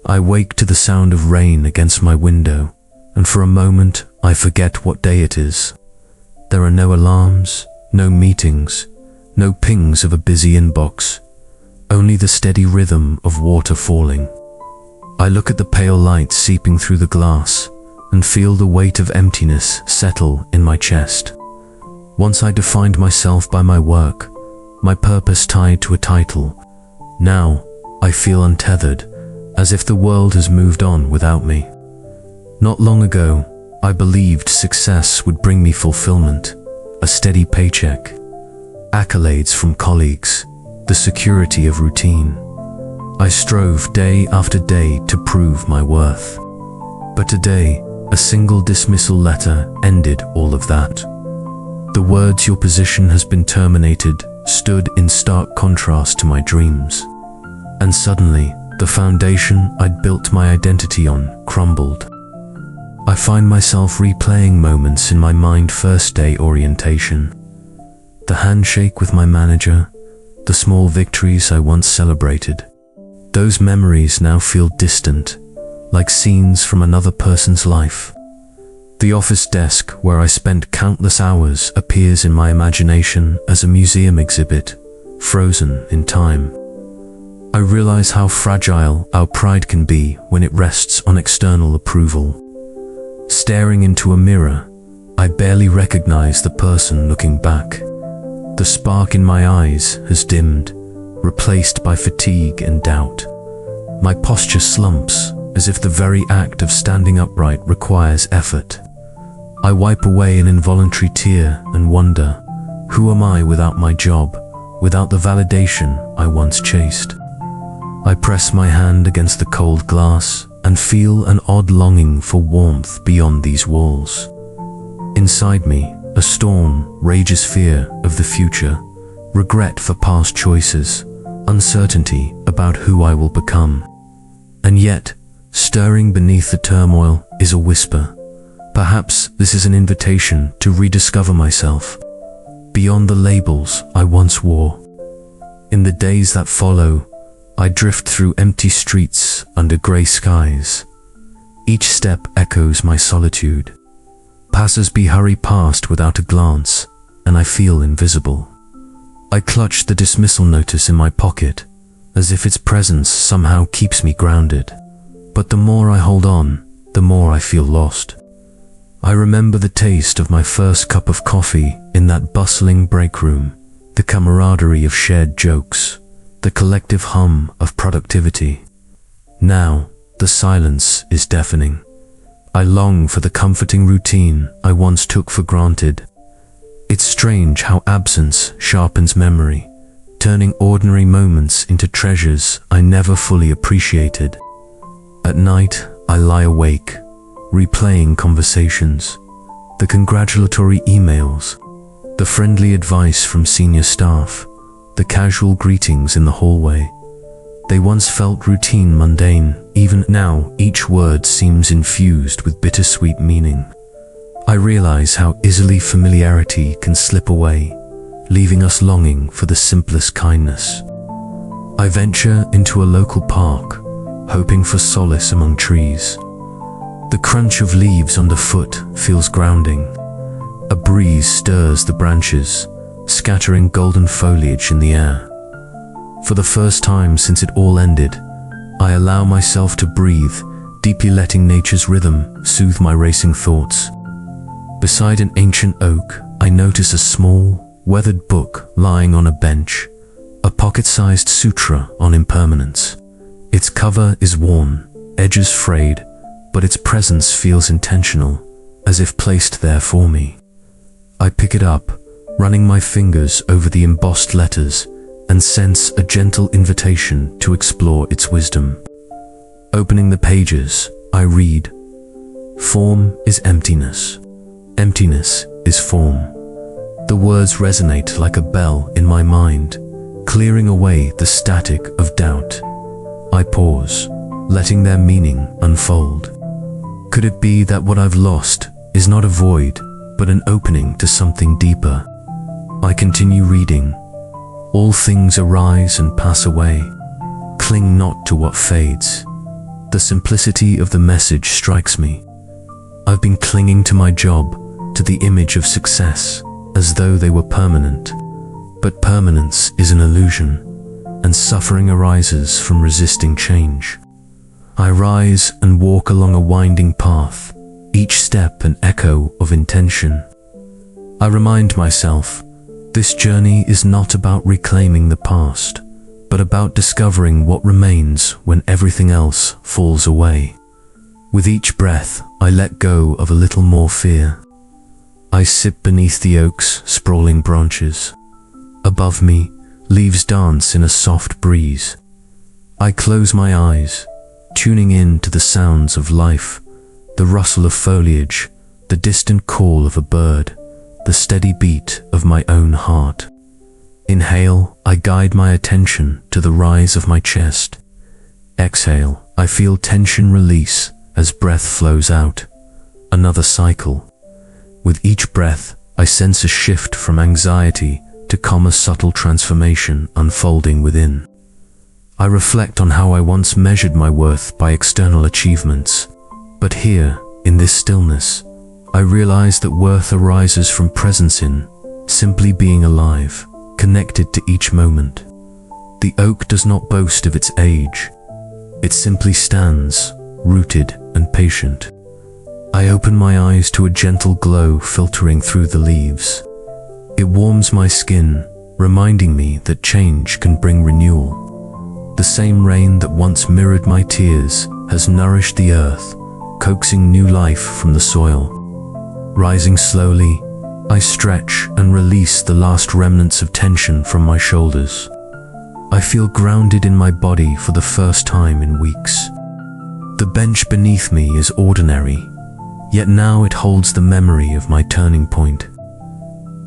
I wake to the sound of rain against my window, and for a moment I forget what day it is. There are no alarms, no meetings, no pings of a busy inbox, only the steady rhythm of water falling. I look at the pale light seeping through the glass and feel the weight of emptiness settle in my chest. Once I defined myself by my work, my purpose tied to a title. Now I feel untethered, as if the world has moved on without me. Not long ago, I believed success would bring me fulfillment, a steady paycheck, accolades from colleagues, the security of routine. I strove day after day to prove my worth. But today, a single dismissal letter ended all of that. The words "your position has been terminated" stood in stark contrast to my dreams. And suddenly, the foundation I'd built my identity on crumbled. I find myself replaying moments in my mind first day orientation. The handshake with my manager, the small victories I once celebrated. Those memories now feel distant, like scenes from another person's life. The office desk where I spent countless hours appears in my imagination as a museum exhibit, frozen in time. I realize how fragile our pride can be when it rests on external approval. Staring into a mirror, I barely recognize the person looking back. The spark in my eyes has dimmed, replaced by fatigue and doubt. My posture slumps, as if the very act of standing upright requires effort. I wipe away an involuntary tear and wonder, who am I without my job, without the validation I once chased? I press my hand against the cold glass and feel an odd longing for warmth beyond these walls. Inside me, a storm rages: fear of the future, regret for past choices, uncertainty about who I will become. And yet, stirring beneath the turmoil is a whisper. Perhaps this is an invitation to rediscover myself, beyond the labels I once wore. In the days that follow, I drift through empty streets under grey skies. Each step echoes my solitude. Passers-by hurry past without a glance, and I feel invisible. I clutch the dismissal notice in my pocket, as if its presence somehow keeps me grounded. But the more I hold on, the more I feel lost. I remember the taste of my first cup of coffee in that bustling break room, the camaraderie of shared jokes, the collective hum of productivity. Now, the silence is deafening. I long for the comforting routine I once took for granted. It's strange how absence sharpens memory, turning ordinary moments into treasures I never fully appreciated. At night, I lie awake, replaying conversations, the congratulatory emails, the friendly advice from senior staff, the casual greetings in the hallway. They once felt routine, mundane. Even now, each word seems infused with bittersweet meaning. I realize how easily familiarity can slip away, leaving us longing for the simplest kindness. I venture into a local park, hoping for solace among trees. The crunch of leaves underfoot feels grounding. A breeze stirs the branches, scattering golden foliage in the air. For the first time since it all ended, I allow myself to breathe, deeply letting nature's rhythm soothe my racing thoughts. Beside an ancient oak, I notice a small, weathered book lying on a bench, a pocket-sized sutra on impermanence. Its cover is worn, edges frayed, but its presence feels intentional, as if placed there for me. I pick it up, running my fingers over the embossed letters, and sense a gentle invitation to explore its wisdom. Opening the pages, I read, "Form is emptiness. Emptiness is form." The words resonate like a bell in my mind, clearing away the static of doubt. I pause, letting their meaning unfold. Could it be that what I've lost is not a void, but an opening to something deeper? I continue reading. "All things arise and pass away. Cling not to what fades. The simplicity of the message strikes me. I've been clinging to my job, to the image of success, as though they were permanent. But permanence is an illusion, and suffering arises from resisting change. I rise and walk along a winding path, each step an echo of intention. I remind myself, this journey is not about reclaiming the past, but about discovering what remains when everything else falls away. With each breath, I let go of a little more fear. I sit beneath the oak's sprawling branches. Above me, leaves dance in a soft breeze. I close my eyes, tuning in to the sounds of life, the rustle of foliage, the distant call of a bird, the steady beat of my own heart. Inhale, I guide my attention to the rise of my chest. Exhale, I feel tension release as breath flows out. Another cycle. With each breath, I sense a shift from anxiety to calm, a subtle transformation unfolding within. I reflect on how I once measured my worth by external achievements, but here, in this stillness, I realize that worth arises from presence in, simply being alive, connected to each moment. The oak does not boast of its age. It simply stands, rooted and patient. I open my eyes to a gentle glow filtering through the leaves. It warms my skin, reminding me that change can bring renewal. The same rain that once mirrored my tears has nourished the earth, coaxing new life from the soil. Rising slowly, I stretch and release the last remnants of tension from my shoulders. I feel grounded in my body for the first time in weeks. The bench beneath me is ordinary, yet now it holds the memory of my turning point.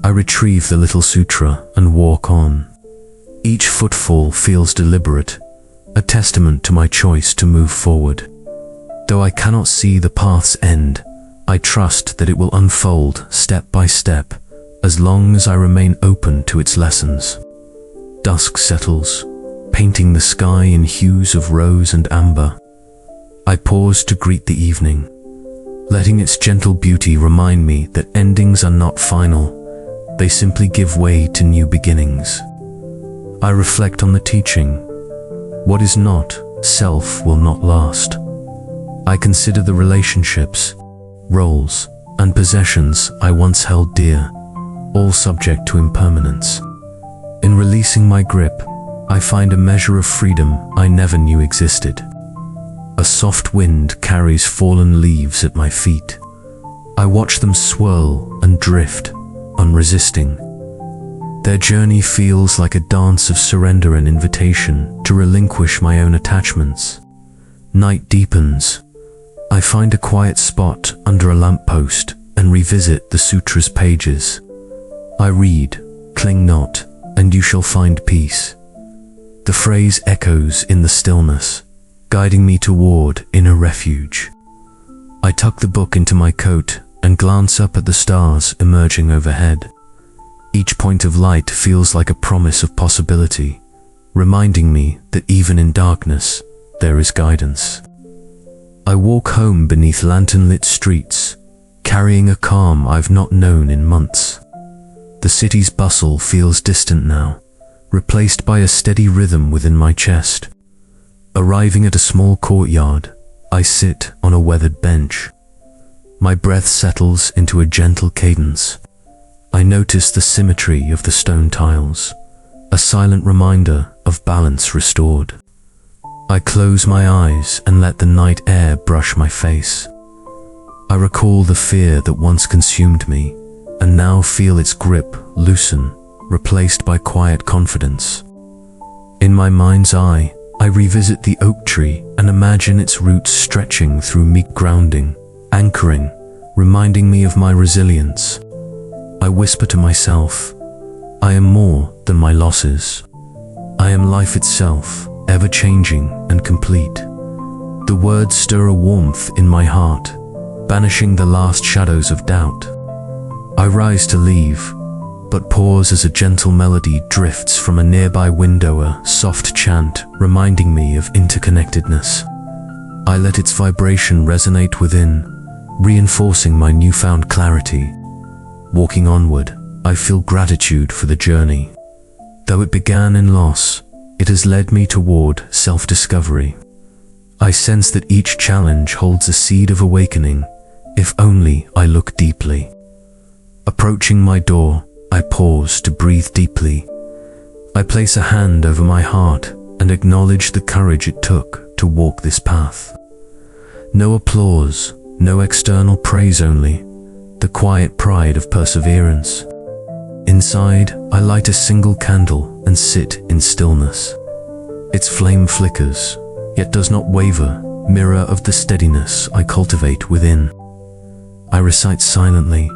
I retrieve the little sutra and walk on. Each footfall feels deliberate, a testament to my choice to move forward. Though I cannot see the path's end, I trust that it will unfold step by step, as long as I remain open to its lessons. Dusk settles, painting the sky in hues of rose and amber. I pause to greet the evening, letting its gentle beauty remind me that endings are not final. They simply give way to new beginnings. I reflect on the teaching. What is not self will not last. I consider the relationships, roles, and possessions I once held dear, all subject to impermanence. In releasing my grip, I find a measure of freedom I never knew existed. A soft wind carries fallen leaves at my feet. I watch them swirl and drift, unresisting. Their journey feels like a dance of surrender, an invitation to relinquish my own attachments. Night deepens. I find a quiet spot under a lamppost and revisit the sutra's pages. I read, "Cling not, and you shall find peace." The phrase echoes in the stillness, guiding me toward inner refuge. I tuck the book into my coat and glance up at the stars emerging overhead. Each point of light feels like a promise of possibility, reminding me that even in darkness, there is guidance. I walk home beneath lantern-lit streets, carrying a calm I've not known in months. The city's bustle feels distant now, replaced by a steady rhythm within my chest. Arriving at a small courtyard, I sit on a weathered bench. My breath settles into a gentle cadence. I notice the symmetry of the stone tiles, a silent reminder of balance restored. I close my eyes and let the night air brush my face. I recall the fear that once consumed me, and now feel its grip loosen, replaced by quiet confidence. In my mind's eye, I revisit the oak tree and imagine its roots stretching through me, grounding, anchoring, reminding me of my resilience. I whisper to myself, I am more than my losses. I am life itself, ever-changing and complete. The words stir a warmth in my heart, banishing the last shadows of doubt. I rise to leave, but pause as a gentle melody drifts from a nearby window, a soft chant reminding me of interconnectedness. I let its vibration resonate within, reinforcing my newfound clarity. Walking onward, I feel gratitude for the journey. Though it began in loss, it has led me toward self-discovery. I sense that each challenge holds a seed of awakening, if only I look deeply. Approaching my door, I pause to breathe deeply. I place a hand over my heart and acknowledge the courage it took to walk this path. No applause, no external praise, only the quiet pride of perseverance. Inside, I light a single candle and sit in stillness. Its flame flickers, yet does not waver, mirror of the steadiness I cultivate within. I recite silently,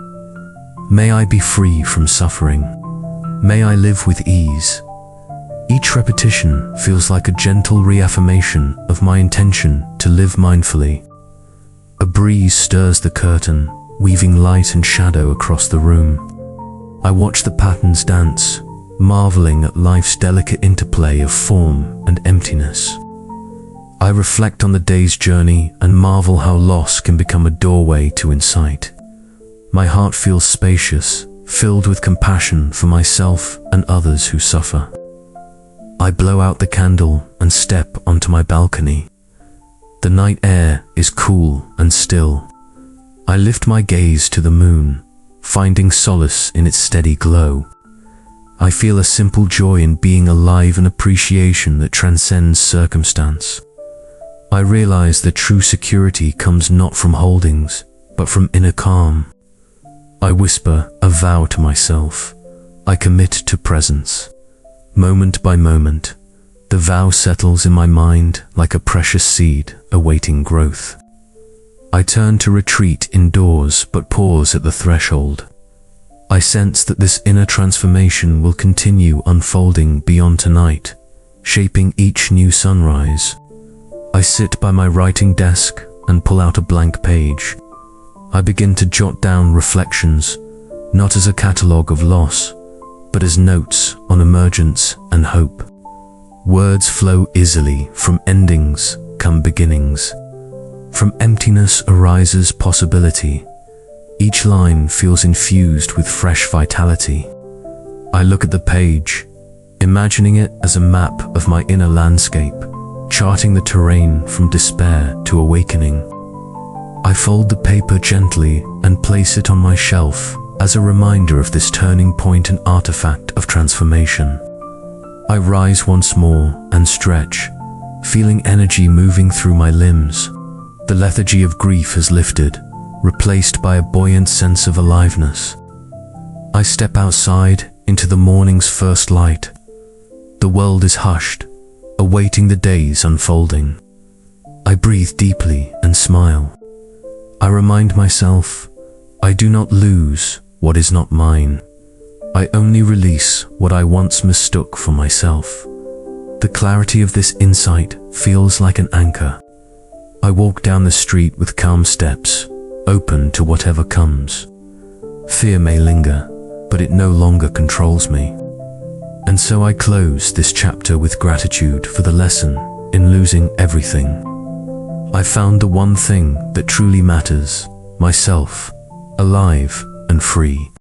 "May I be free from suffering. May I live with ease." Each repetition feels like a gentle reaffirmation of my intention to live mindfully. A breeze stirs the curtain, weaving light and shadow across the room. I watch the patterns dance, marveling at life's delicate interplay of form and emptiness. I reflect on the day's journey and marvel how loss can become a doorway to insight. My heart feels spacious, filled with compassion for myself and others who suffer. I blow out the candle and step onto my balcony. The night air is cool and still. I lift my gaze to the moon, finding solace in its steady glow. I feel a simple joy in being alive, an appreciation that transcends circumstance. I realize that true security comes not from holdings, but from inner calm. I whisper a vow to myself. I commit to presence. Moment by moment, the vow settles in my mind like a precious seed awaiting growth. I turn to retreat indoors, but pause at the threshold. I sense that this inner transformation will continue unfolding beyond tonight, shaping each new sunrise. I sit by my writing desk and pull out a blank page. I begin to jot down reflections, not as a catalogue of loss, but as notes on emergence and hope. Words flow easily. From endings come beginnings. From emptiness arises possibility. Each line feels infused with fresh vitality. I look at the page, imagining it as a map of my inner landscape, charting the terrain from despair to awakening. I fold the paper gently and place it on my shelf as a reminder of this turning point and artifact of transformation. I rise once more and stretch, feeling energy moving through my limbs. The lethargy of grief has lifted, replaced by a buoyant sense of aliveness. I step outside into the morning's first light. The world is hushed, awaiting the day's unfolding. I breathe deeply and smile. I remind myself, I do not lose what is not mine. I only release what I once mistook for myself. The clarity of this insight feels like an anchor. I walk down the street with calm steps, open to whatever comes. Fear may linger, but it no longer controls me. And so I close this chapter with gratitude for the lesson in losing everything. I found the one thing that truly matters, myself, alive and free.